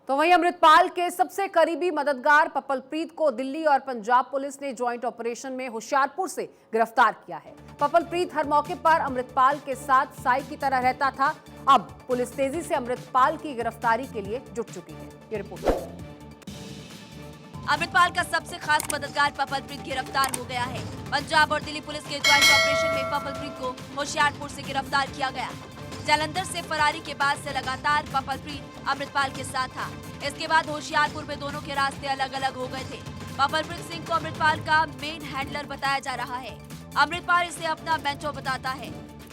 तो वहीं अमृतपाल के सबसे करीबी मददगार पपलप्रीत को दिल्ली और पंजाब पुलिस ने ज्वाइंट ऑपरेशन में होशियारपुर से गिरफ्तार किया है। पपलप्रीत हर मौके पर अमृतपाल के साथ साई की तरह रहता था। अब पुलिस तेजी से अमृतपाल की गिरफ्तारी के लिए जुट चुकी है। ये रिपोर्ट। अमृतपाल का सबसे खास मददगार पपलप्रीत गिरफ्तार हो गया है। पंजाब और दिल्ली पुलिस के ज्वाइंट ऑपरेशन में पपलप्रीत को होशियारपुर से गिरफ्तार किया गया। जालंधर से फरारी के बाद से लगातार पपलप्रीत अमृतपाल के साथ था। इसके बाद होशियारपुर में दोनों के रास्ते अलग अलग हो गए थे। पपलप्रीत सिंह को अमृतपाल का मेन हैंडलर बताया जा रहा है। अमृतपाल इसे अपना मेंटोर बताता है।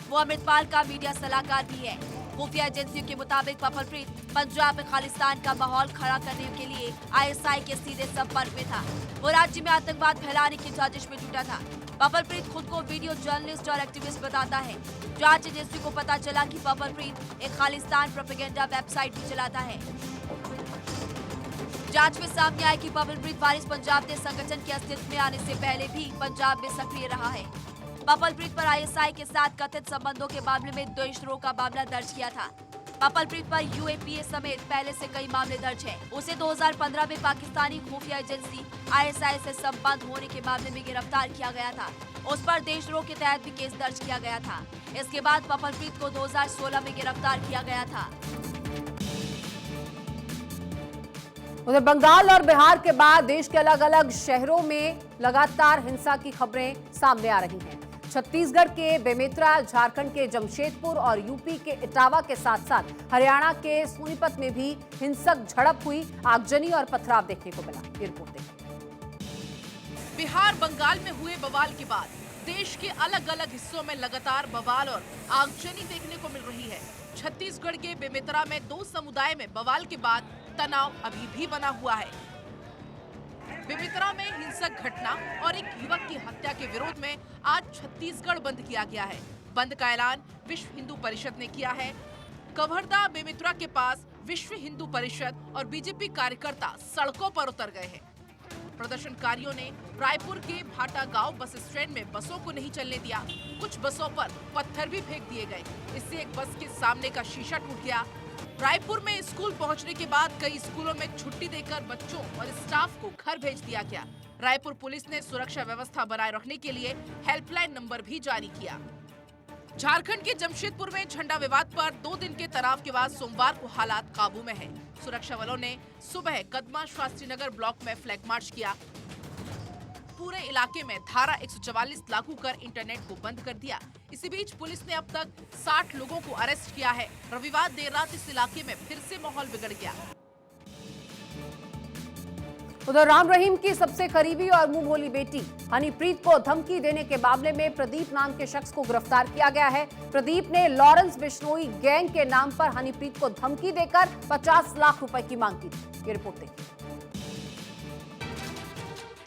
वो अमृतपाल का मीडिया सलाहकार भी है। खुफिया एजेंसियों के मुताबिक पपलप्रीत पंजाब में खालिस्तान का माहौल खड़ा करने के लिए आईएसआई के सीधे संपर्क में था। वो राज्य में आतंकवाद फैलाने की साजिश में जुटा था। पपलप्रीत खुद को वीडियो जर्नलिस्ट और एक्टिविस्ट बताता है। जांच एजेंसी को पता चला कि पपलप्रीत एक खालिस्तान प्रोपेगेंडा वेबसाइट भी चलाता है। जांच में सामने आया कि पपलप्रीत वारिस पंजाब ने संगठन के अस्तित्व में आने से पहले भी पंजाब में सक्रिय रहा है। पपलप्रीत पर आईएसआई के साथ कथित संबंधों के मामले में देशद्रोह का मामला दर्ज किया था। पपलप्रीत पर यूएपीए समेत पहले से कई मामले दर्ज हैं। उसे 2015 में पाकिस्तानी खुफिया एजेंसी आईएसआई से संबंध होने के मामले में गिरफ्तार किया गया था। उस पर देशद्रोह के तहत भी केस दर्ज किया गया था। इसके बाद पपलप्रीत को 2016 में गिरफ्तार किया गया था। उधर बंगाल और बिहार के बाद देश के अलग अलग शहरों में लगातार हिंसा की खबरें सामने आ रही हैं। छत्तीसगढ़ के बेमेतरा, झारखंड के जमशेदपुर और यूपी के इटावा के साथ साथ हरियाणा के सोनीपत में भी हिंसक झड़प हुई। आगजनी और पथराव देखने को मिला। ये रिपोर्ट देखिए। बिहार बंगाल में हुए बवाल के बाद देश के अलग अलग हिस्सों में लगातार बवाल और आगजनी देखने को मिल रही है। छत्तीसगढ़ के बेमेतरा में दो समुदाय में बवाल के बाद तनाव अभी भी बना हुआ है। बेमेतरा में हिंसक घटना और एक युवक की हत्या के विरोध में आज छत्तीसगढ़ बंद किया गया है। बंद का ऐलान विश्व हिंदू परिषद ने किया है। कवर्धा बेमेतरा के पास विश्व हिंदू परिषद और बीजेपी कार्यकर्ता सड़कों पर उतर गए हैं। प्रदर्शनकारियों ने रायपुर के भाटा गांव बस स्टैंड में बसों को नहीं चलने दिया। कुछ बसों पर पत्थर भी फेंक दिए गए। इससे एक बस के सामने का शीशा टूट गया। रायपुर में स्कूल पहुंचने के बाद कई स्कूलों में छुट्टी देकर बच्चों और स्टाफ को घर भेज दिया गया। रायपुर पुलिस ने सुरक्षा व्यवस्था बनाए रखने के लिए हेल्पलाइन नंबर भी जारी किया। झारखंड के जमशेदपुर में झंडा विवाद पर 2 दिन के तनाव के बाद सोमवार को हालात काबू में है। सुरक्षा बलों ने सुबह कदमा शास्त्री नगर ब्लॉक में फ्लैग मार्च किया। पूरे इलाके में धारा 144 लागू कर इंटरनेट को बंद कर दिया। इसी बीच पुलिस ने अब तक 60 लोगों को अरेस्ट किया है। रविवार देर रात इस इलाके में फिर से माहौल बिगड़ गया। उधर राम रहीम की सबसे करीबी और मुंह बोली बेटी हनीप्रीत को धमकी देने के मामले में प्रदीप नाम के शख्स को गिरफ्तार किया गया है। प्रदीप ने लॉरेंस बिश्नोई गैंग के नाम पर हनीप्रीत को धमकी देकर 50 लाख रुपए की मांग की थी। ये रिपोर्ट देखिए।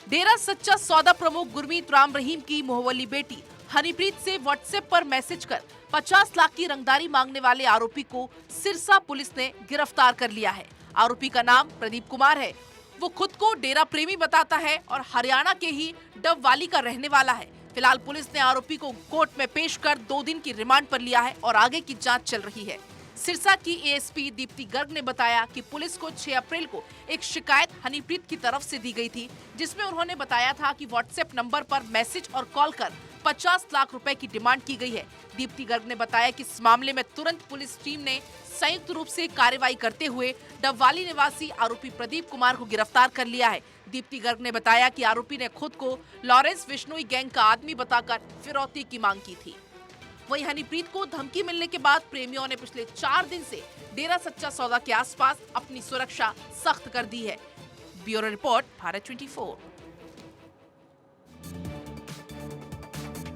डेरा सच्चा सौदा प्रमुख गुरमीत राम रहीम की मोहवली बेटी हनीप्रीत से व्हाट्सएप पर मैसेज कर 50 लाख की रंगदारी मांगने वाले आरोपी को सिरसा पुलिस ने गिरफ्तार कर लिया है। आरोपी का नाम प्रदीप कुमार है। वो खुद को डेरा प्रेमी बताता है और हरियाणा के ही डबवाली का रहने वाला है। फिलहाल पुलिस ने आरोपी को कोर्ट में पेश कर 2 दिन की रिमांड पर लिया है और आगे की जांच चल रही है। सिरसा की एएसपी दीप्ति गर्ग ने बताया कि पुलिस को 6 अप्रैल को एक शिकायत हनीप्रीत की तरफ से दी गई थी, जिसमें उन्होंने बताया था कि व्हाट्सएप नंबर पर मैसेज और कॉल कर 50 लाख रुपए की डिमांड की गई है। दीप्ति गर्ग ने बताया कि इस मामले में तुरंत पुलिस टीम ने संयुक्त रूप से कार्रवाई करते हुए डबवाली निवासी आरोपी प्रदीप कुमार को गिरफ्तार कर लिया है। दीप्ति गर्ग ने बताया कि आरोपी ने खुद को लॉरेंस बिश्नोई गैंग का आदमी बताकर फिरौती की मांग की थी। वहीं हनीप्रीत को धमकी मिलने के बाद प्रेमियों ने पिछले 4 दिन से डेरा सच्चा सौदा के आसपास अपनी सुरक्षा सख्त कर दी है। Bureau report, Bharat 24।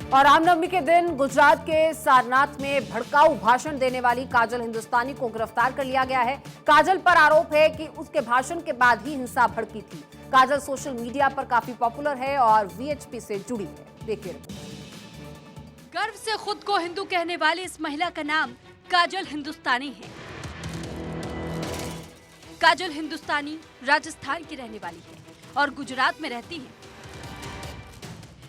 और रामनवमी के दिन गुजरात के सारनाथ में भड़काऊ भाषण देने वाली काजल हिंदुस्तानी को गिरफ्तार कर लिया गया है। काजल पर आरोप है कि उसके भाषण के बाद ही हिंसा भड़की थी। काजल सोशल मीडिया पर काफी पॉपुलर है और वीएचपी से जुड़ी है। देखिए। गर्व से खुद को हिंदू कहने वाली इस महिला का नाम काजल हिंदुस्तानी है। काजल हिंदुस्तानी राजस्थान की रहने वाली है और गुजरात में रहती है।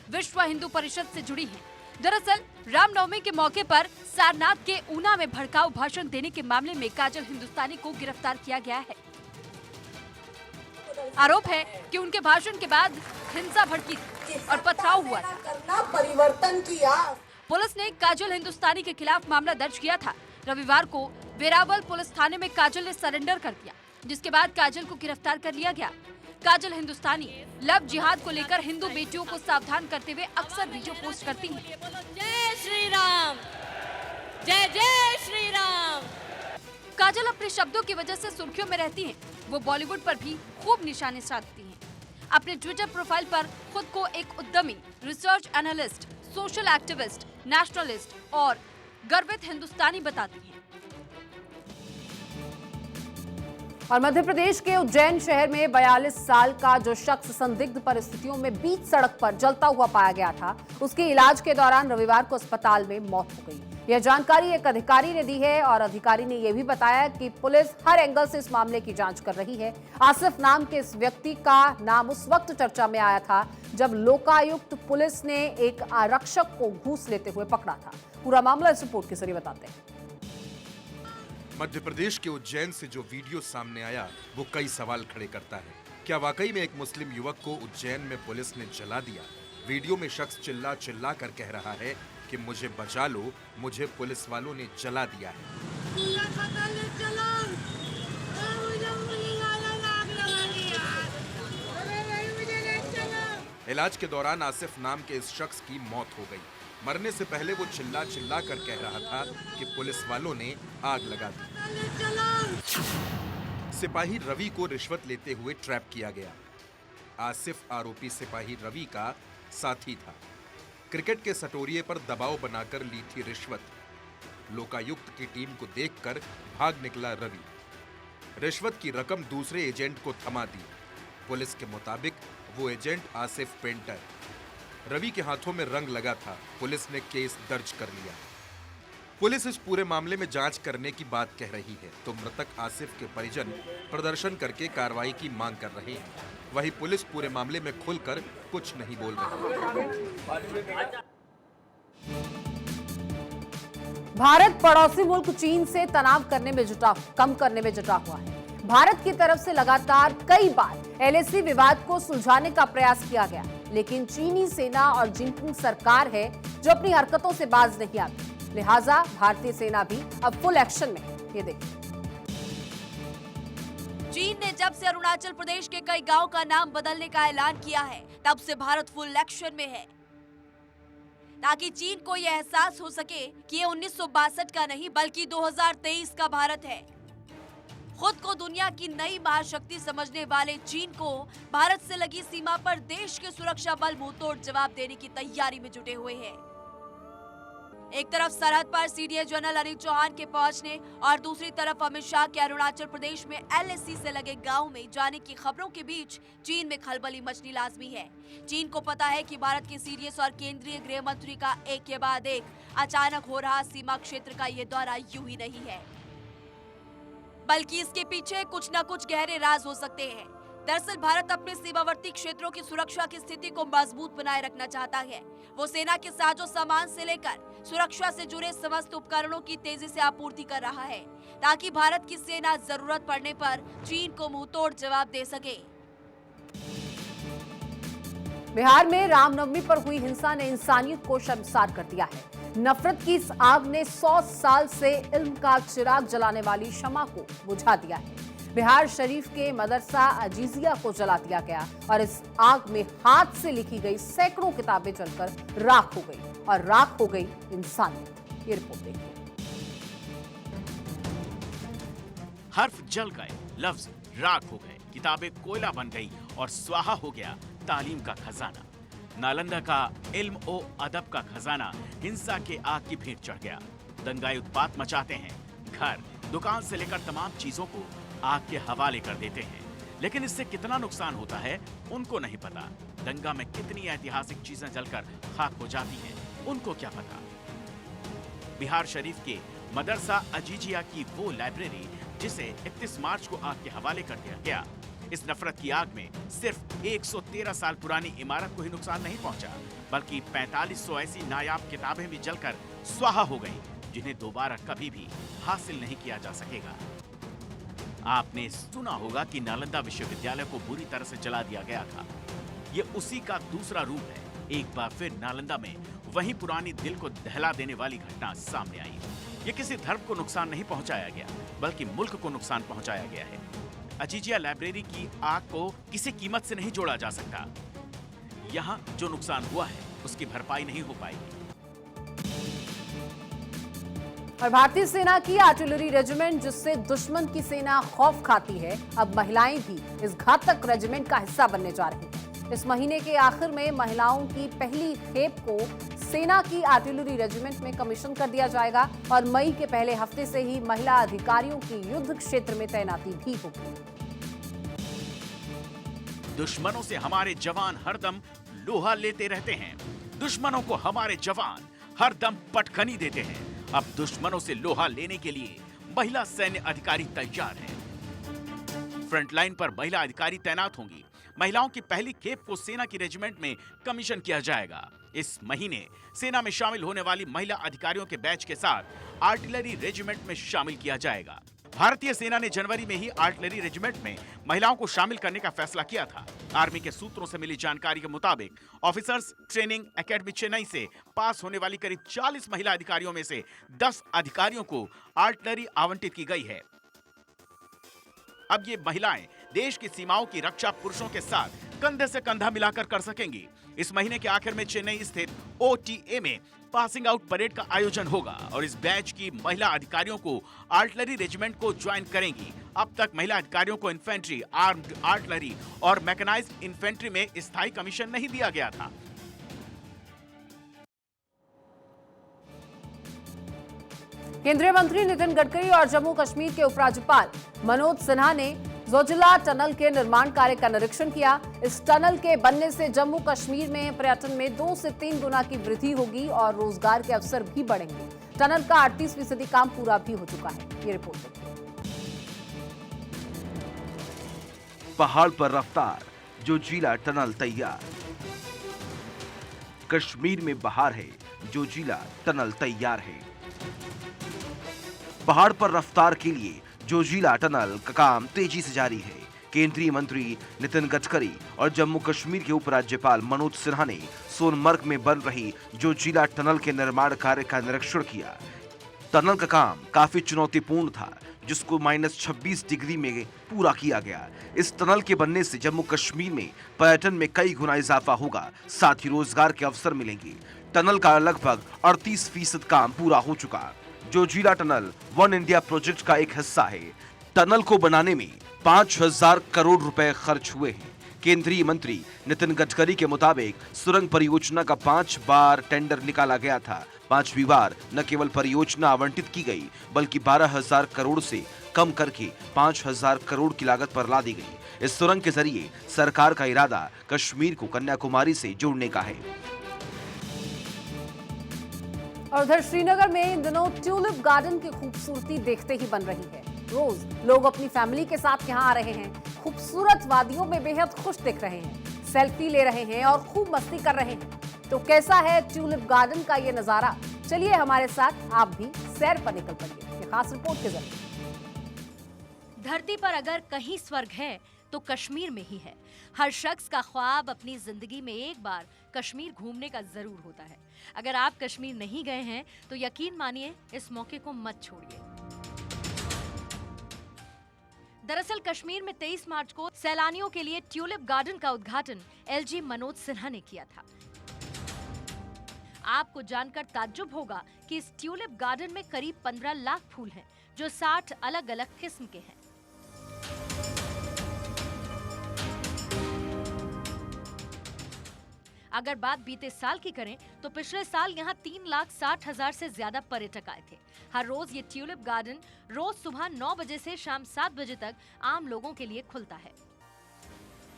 विश्व हिंदू परिषद से जुड़ी है। दरअसल रामनवमी के मौके पर सारनाथ के ऊना में भड़काऊ भाषण देने के मामले में काजल हिंदुस्तानी को गिरफ्तार किया गया है। आरोप है कि उनके भाषण के बाद हिंसा भड़की और पथराव हुआ था। करना परिवर्तन किया। पुलिस ने काजल हिंदुस्तानी के खिलाफ मामला दर्ज किया था। रविवार को वेरावल पुलिस थाने में काजल ने सरेंडर कर दिया, जिसके बाद काजल को गिरफ्तार कर लिया गया। काजल हिंदुस्तानी लव जिहाद को लेकर हिंदू बेटियों को सावधान करते हुए अक्सर वीडियो पोस्ट करती हैं। जय श्री राम, जय जय श्री राम। काजल अपने शब्दों की वजह से सुर्खियों में रहती हैं। वो बॉलीवुड पर भी खूब निशाने साधती हैं। अपने ट्विटर प्रोफाइल पर खुद को एक उद्यमी, research analyst, social activist, nationalist और गर्वित हिंदुस्तानी बताती हैं। और मध्य प्रदेश के उज्जैन शहर में 42 साल का जो शख्स संदिग्ध परिस्थितियों में बीच सड़क पर जलता हुआ पाया गया था, उसके इलाज के दौरान रविवार को अस्पताल में मौत हो गई। यह जानकारी एक अधिकारी ने दी है और अधिकारी ने यह भी बताया कि पुलिस हर एंगल से इस मामले की जांच कर रही है। आसिफ नाम के इस व्यक्ति का नाम उस वक्त चर्चा में आया था जब लोकायुक्त पुलिस ने एक आरक्षक को घूस लेते हुए पकड़ा था। पूरा मामला इस रिपोर्ट के जरिए बताते हैं। मध्य प्रदेश के उज्जैन से जो वीडियो सामने आया वो कई सवाल खड़े करता है। क्या वाकई में एक मुस्लिम युवक को उज्जैन में पुलिस ने जला दिया? वीडियो में शख्स चिल्ला चिल्ला कर कह रहा है कि मुझे बचा लो, मुझे पुलिस वालों ने जला दिया है। इलाज के दौरान आसिफ नाम के इस शख्स की मौत हो गई। मरने से पहले वो चिल्ला चिल्ला कर कह रहा था कि पुलिस वालों ने आग लगा दी। सिपाही रवि को रिश्वत लेते हुए ट्रैप किया गया। आसिफ आरोपी सिपाही रवि का साथी था। क्रिकेट के सटोरिये पर दबाव बनाकर ली थी रिश्वत। लोकायुक्त की टीम को देखकर भाग निकला रवि। रिश्वत की रकम दूसरे एजेंट को थमा दी। पुलिस के मुताबिक वो एजेंट आसिफ पेंटर। रवि के हाथों में रंग लगा था। पुलिस ने केस दर्ज कर लिया। पुलिस इस पूरे मामले में जांच करने की बात कह रही है, तो मृतक आसिफ के परिजन प्रदर्शन करके कार्रवाई की मांग कर रहे हैं। वहीं पुलिस पूरे मामले में खुलकर कुछ नहीं बोल रही। भारत पड़ोसी मुल्क चीन से तनाव कम करने में जुटा हुआ है। भारत की तरफ से लगातार कई बार एलएसी विवाद को सुलझाने का प्रयास किया गया, लेकिन चीनी सेना और जिनपिंग सरकार है जो अपनी हरकतों से बाज नहीं आती। लिहाजा भारतीय सेना भी अब फुल एक्शन में है। ये देखिए। चीन ने जब से अरुणाचल प्रदेश के कई गांव का नाम बदलने का ऐलान किया है, तब से भारत फुल एक्शन में है, ताकि चीन को यह एहसास हो सके कि ये 1962 का नहीं बल्कि 2023 का भारत है। खुद को दुनिया की नई महाशक्ति समझने वाले चीन को भारत से लगी सीमा पर देश के सुरक्षा बल मुंहतोड़ जवाब देने की तैयारी में जुटे हुए हैं। एक तरफ सरहद पर सीडीएस जनरल अनिल चौहान के पहुंचने और दूसरी तरफ अमित शाह के अरुणाचल प्रदेश में एलएसी से लगे गांव में जाने की खबरों के बीच चीन में खलबली मचनी लाजमी है। चीन को पता है कि भारत के सीडीएस और केंद्रीय गृह मंत्री का एक के बाद एक अचानक हो रहा सीमा क्षेत्र का ये दौरा यूं ही नहीं है, बल्कि इसके पीछे कुछ न कुछ गहरे राज हो सकते हैं। दरअसल भारत अपने सीमावर्ती क्षेत्रों की सुरक्षा की स्थिति को मजबूत बनाए रखना चाहता है। वो सेना के साजो सामान से लेकर सुरक्षा से जुड़े समस्त उपकरणों की तेजी से आपूर्ति कर रहा है, ताकि भारत की सेना जरूरत पड़ने पर चीन को मुंहतोड़ जवाब दे सके। बिहार में रामनवमी पर हुई हिंसा ने इंसानियत को शर्मसार कर दिया है। नफरत की इस आग ने 100 साल से इल्म का चिराग जलाने वाली शमा को बुझा दिया है। बिहार शरीफ के मदरसा अजीजिया को जला दिया गया और इस आग में हाथ से लिखी गई सैकड़ों किताबें जलकर राख हो गई और राख हो गई इंसानियत। ये रिपोर्ट देखिए। हर्फ जल गए, लफ्ज राख हो गए, किताबें कोयला बन गई और स्वाहा हो गया तालीम का खजाना। नालंदा का इल्म ओ अदब का खजाना हिंसा के आग की भेंट चढ़ गया। दंगाई उत्पात मचाते हैं, घर दुकान से लेकर तमाम चीजों को आग के हवाले कर देते हैं, लेकिन इससे कितना नुकसान होता है उनको नहीं पता। दंगा में कितनी ऐतिहासिक चीजें जलकर खाक हो जाती हैं उनको क्या पता। बिहार शरीफ के मदरसा अजीजिया की वो लाइब्रेरी जिसे 31 मार्च को आग के हवाले कर दिया गया, इस नफरत की आग में सिर्फ 113 साल पुरानी इमारत को ही नुकसान नहीं पहुंचा, बल्कि 4500 ऐसी नायाब किताबें भी जलकर स्वाहा हो गईं, जिन्हें दोबारा कभी भी हासिल नहीं किया जा सकेगा। आपने सुना होगा कि नालंदा विश्वविद्यालय को बुरी तरह से जला दिया गया था। ये उसी का दूसरा रूप है। एक बार फिर नालंदा में वही पुरानी दिल को दहला देने वाली घटना सामने आई। ये किसी धर्म को नुकसान नहीं पहुंचाया गया, बल्कि मुल्क को नुकसान पहुंचाया गया है। अजीजिया लाइब्रेरी की आग को किसी कीमत से नहीं जोड़ा जा सकता। यहाँ जो नुकसान हुआ है उसकी भरपाई नहीं हो पाएगी। और भारतीय सेना की आर्टिलरी रेजिमेंट, जिससे दुश्मन की सेना खौफ खाती है, अब महिलाएं भी इस घातक रेजिमेंट का हिस्सा बनने जा रही हैं। इस महीने के आखिर में महिलाओं की पहली खेप को सेना की आर्टिलरी रेजिमेंट में कमीशन कर दिया जाएगा और मई के पहले हफ्ते से ही महिला अधिकारियों की युद्ध क्षेत्र में तैनाती भी होगी। दुश्मनों से हमारे जवान हरदम लोहा लेते रहते हैं। दुश्मनों को हमारे जवान हरदम पटखनी देते हैं। अब दुश्मनों से लोहा लेने के लिए महिला सैन्य अधिकारी तैयार हैं। फ्रंटलाइन पर महिला अधिकारी तैनात होंगी। महिलाओं की पहली खेप को सेना की रेजिमेंट में कमीशन किया जाएगा। इस महीने सेना में शामिल होने वाली महिला अधिकारियों के बैच के साथ आर्टिलरी रेजिमेंट में शामिल किया जाएगा। भारतीय सेना ने जनवरी में ही आर्टिलरी रेजिमेंट में महिलाओं को शामिल करने का फैसला किया था। आर्मी के सूत्रों से मिली जानकारी के मुताबिक ऑफिसर्स ट्रेनिंग एकेडमी चेन्नई से पास होने वाली करीब 40 महिला अधिकारियों में से 10 अधिकारियों को आर्टिलरी आवंटित की गई है। अब ये महिलाएं देश की सीमाओं की रक्षा पुरुषों के साथ कंधे से कंधा मिलाकर कर सकेंगी। इस महीने के आखिर में चेन्नई स्थित OTA में पासिंग आउट परेड का आयोजन होगा और इस बैच की महिला अधिकारियों को आर्टिलरी रेजिमेंट को ज्वाइन करेंगी। अब तक महिला अधिकारियों को इन्फेंट्री, आर्म्ड आर्टिलरी और मैकेनाइज्ड इन्फेंट्री में स्थायी कमीशन नहीं दिया गया था। केंद्रीय मंत्री नितिन गडकरी और जम्मू कश्मीर के उपराज्यपाल मनोज सिन्हा ने जोजिला टनल के निर्माण कार्य का निरीक्षण किया। इस टनल के बनने से जम्मू कश्मीर में पर्यटन में 2 से 3 गुना की वृद्धि होगी और रोजगार के अवसर भी बढ़ेंगे। टनल का 38% काम पूरा भी हो चुका है। ये रिपोर्ट देखिए। पहाड़ पर रफ्तार, जोजिला टनल तैयार। कश्मीर में बहार है, जोजिला टनल तैयार है। पहाड़ पर रफ्तार के लिए जोजिला टनल का काम तेजी से जारी है। केंद्रीय मंत्री नितिन गडकरी और जम्मू कश्मीर के उपराज्यपाल मनोज सिन्हा ने सोनमर्ग में बन रही जोजिला टनल के निर्माण कार्य का निरीक्षण किया। टनल का काम काफी चुनौतीपूर्ण था, जिसको -26 डिग्री में पूरा किया गया। इस टनल के बनने से जम्मू कश्मीर में पर्यटन में कई गुना इजाफा होगा, साथ ही रोजगार के अवसर मिलेंगे। टनल का लगभग 38% काम पूरा हो चुका। Zoji La tunnel one India project का एक हिस्सा है। टनल को बनाने में 5000 करोड़ रुपए खर्च हुए हैं। केंद्रीय मंत्री नितिन गडकरी के मुताबिक सुरंग परियोजना का 5 बार टेंडर निकाला गया था। 5वीं बार न केवल परियोजना आवंटित की गई, बल्कि 12,000 करोड़ से कम करके 5,000 करोड़ की लागत पर ला दी गई। इस सुरंग के जरिए सरकार का इरादा कश्मीर को कन्याकुमारी से जोड़ने का है। और उधर श्रीनगर में इन दिनों ट्यूलिप गार्डन की खूबसूरती देखते ही बन रही है। रोज लोग अपनी फैमिली के साथ यहाँ आ रहे हैं, खूबसूरत वादियों में बेहद खुश दिख रहे हैं, सेल्फी ले रहे हैं और खूब मस्ती कर रहे हैं। तो कैसा है ट्यूलिप गार्डन का ये नजारा? चलिए हमारे साथ आप भी सैर पर निकल पड़िए, ये खास रिपोर्ट के जरिए। धरती पर अगर कहीं स्वर्ग है तो कश्मीर में ही है। हर शख्स का ख्वाब अपनी जिंदगी में एक बार कश्मीर घूमने का जरूर होता है। अगर आप कश्मीर नहीं गए हैं तो यकीन मानिए इस मौके को मत छोड़िए। दरअसल कश्मीर में 23 मार्च को सैलानियों के लिए ट्यूलिप गार्डन का उद्घाटन LG मनोज सिन्हा ने किया था। आपको जानकर ताज्जुब होगा कि इस ट्यूलिप गार्डन में करीब 15 लाख फूल हैं, जो 60 अलग अलग किस्म के हैं। अगर बात बीते साल की करें तो पिछले साल यहाँ 3,60,000 से ज्यादा पर्यटक आए थे। हर रोज ये ट्यूलिप गार्डन रोज सुबह 9 बजे से शाम 7 बजे तक आम लोगों के लिए खुलता है।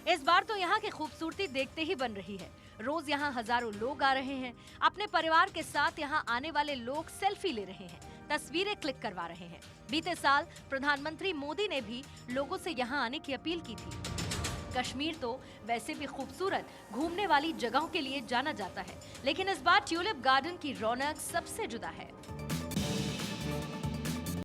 इस बार तो यहाँ की खूबसूरती देखते ही बन रही है। रोज यहाँ हजारों लोग आ रहे हैं। अपने परिवार के साथ यहाँ आने वाले लोग सेल्फी ले रहे हैं, तस्वीरें क्लिक करवा रहे हैं। बीते साल प्रधानमंत्री मोदी ने भी लोगों से यहाँ आने की अपील की थी। कश्मीर तो वैसे भी खूबसूरत घूमने वाली जगहों के लिए जाना जाता है, लेकिन इस बार ट्यूलिप गार्डन की रौनक सबसे जुदा है।